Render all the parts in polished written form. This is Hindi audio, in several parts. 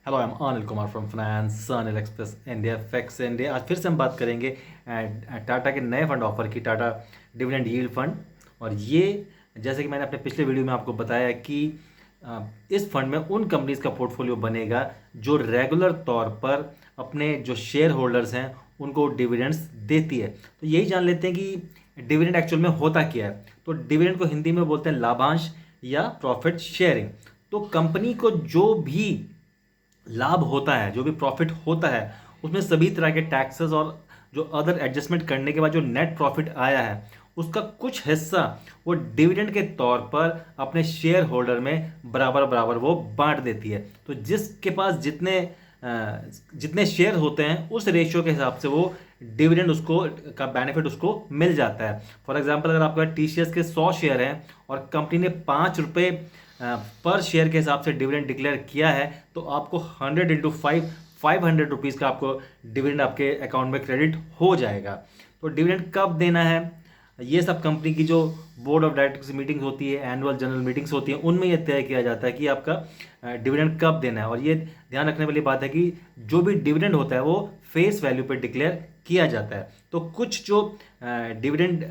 Hello, I am Anil Kumar from finance Anil express India fax India. आज फिर से हम बात करेंगे टाटा के नए फंड ऑफर की, टाटा डिविडेंड यील्ड फंड। और ये जैसे कि मैंने अपने पिछले वीडियो में आपको बताया कि इस फंड में उन कंपनीज का पोर्टफोलियो बनेगा जो रेगुलर तौर पर अपने जो शेयर होल्डर्स हैं उनको डिविडेंड्स देती है। तो यही जान लेते हैं कि डिविडेंड एक्चुअल में होता क्या है। तो डिविडेंड को हिंदी में बोलते हैं लाभांश या प्रॉफिट शेयरिंग। तो कंपनी को जो भी लाभ होता है, जो भी प्रॉफिट होता है, उसमें सभी तरह के टैक्सेस और जो अदर एडजस्टमेंट करने के बाद जो नेट प्रॉफिट आया है उसका कुछ हिस्सा वो डिविडेंड के तौर पर अपने शेयर होल्डर में बराबर बराबर वो बांट देती है। तो जिसके पास जितने शेयर होते हैं उस रेशियो के हिसाब से वो डिविडेंड उसको का बेनिफिट उसको मिल जाता है। फॉर एग्जांपल, अगर आपका टीसीएस के 100 शेयर हैं और कंपनी ने ₹5 पर शेयर के हिसाब से डिविडेंड डिक्लेयर किया है तो आपको 100 इंटू 500 रुपीज़ का आपको डिविडेंड आपके अकाउंट में क्रेडिट हो जाएगा। तो डिविडेंड कब देना है, ये सब कंपनी की जो बोर्ड ऑफ डायरेक्टर्स मीटिंग्स होती है, एनुअल जनरल मीटिंग्स होती हैं, उनमें यह तय किया जाता है कि आपका डिविडेंड कब देना है। और ये ध्यान रखने वाली बात है कि जो भी डिविडेंड होता है वो फेस वैल्यू पर डिक्लेयर किया जाता है। तो कुछ जो डिविडेंड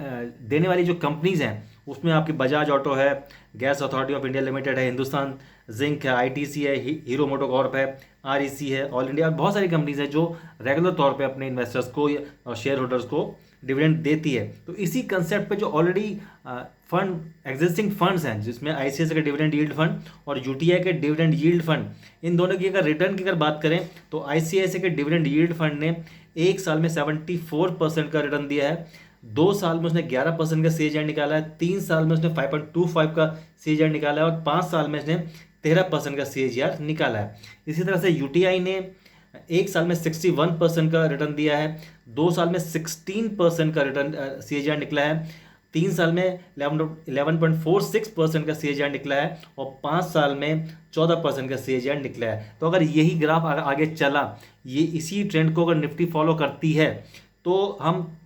देने वाली जो कंपनीज हैं उसमें आपकी बजाज ऑटो है, gas authority of India limited है, हिंदुस्तान जिंक है, आईटीसी है, हीरो मोटोकॉर्प है, आरईसी है, ऑल इंडिया, बहुत सारी कंपनीज हैं जो रेगुलर तौर पे अपने इन्वेस्टर्स को और शेयर होल्डर्स को डिविडेंड देती है। तो इसी कंसेप्ट पे जो ऑलरेडी फंड एग्जिस्टिंग फंड्स हैं, जिसमें आईसीआईसीआई का डिविडेंड यील्ड फंड और यूटीआई के डिविडेंड यील्ड फंड, इन दोनों की अगर रिटर्न की अगर बात करें तो आईसीआईसीआई के डिविडेंड यील्ड फंड ने एक साल में 74% का रिटर्न दिया है, 2 साल में उसने 11% का सीएजीआर निकाला है, 3 साल में उसने 5.25 का सीएजीआर निकाला है और 5 साल में उसने 13% का सीएजीआर निकाला है। इसी तरह से यूटीआई ने एक साल में 61% का रिटर्न दिया है, 2 साल में 16% का रिटर्न सीएजीआर निकला है, 3 साल में 11.46% का सीएजीआर निकला है और 5 साल में 14% का सीएजीआर निकला है। तो अगर यही ग्राफ आगे चला, ये इसी ट्रेंड को अगर निफ्टी फॉलो करती है तो हम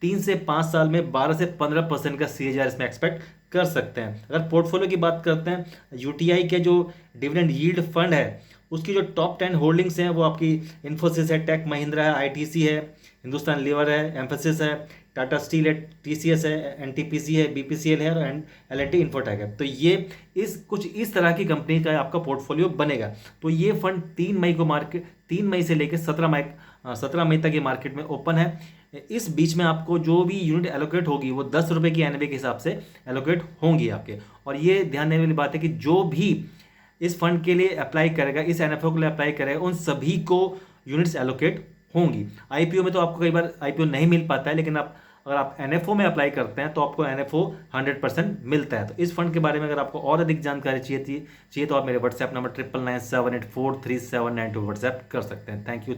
3 से 5 साल में 12 से 15% का सीएजीआर इसमें एक्सपेक्ट कर सकते हैं। अगर पोर्टफोलियो की बात करते हैं, यूटीआई के जो डिविडेंड यील्ड फंड है उसकी जो टॉप 10 होल्डिंग्स हैं वो आपकी इन्फोसिस है, टेक महिंद्रा है, आईटीसी है, हिंदुस्तान लीवर है, एम्फेसिस है, टाटा स्टील है, टीसीएस है, एनटीपीसी है, बीपीसीएल है और एल&टी इन्फोटेक है। तो ये कुछ इस तरह की कंपनी का आपका पोर्टफोलियो बनेगा। तो ये फंड 3 मई से लेकर 17 मई तक ये मार्केट में ओपन है। इस बीच में आपको जो भी यूनिट एलोकेट होगी वो ₹10 की एनएवी के हिसाब से एलोकेट होंगी आपके। और ये ध्यान देने वाली बात है कि जो भी इस फंड के लिए अप्लाई करेगा, इस एनएफओ के लिए अप्लाई करेगा, उन सभी को यूनिट्स एलोकेट होंगी। आईपीओ में तो आपको कई बार आईपीओ नहीं मिल पाता है, लेकिन अगर आप एनएफओ में अप्लाई करते हैं तो आपको एनएफओ 100% मिलता है। तो इस फंड के बारे में अगर आपको और अधिक जानकारी चाहिए तो आप मेरे व्हाट्सएप नंबर 9997843792 व्हाट्सएप कर सकते हैं। Thank you.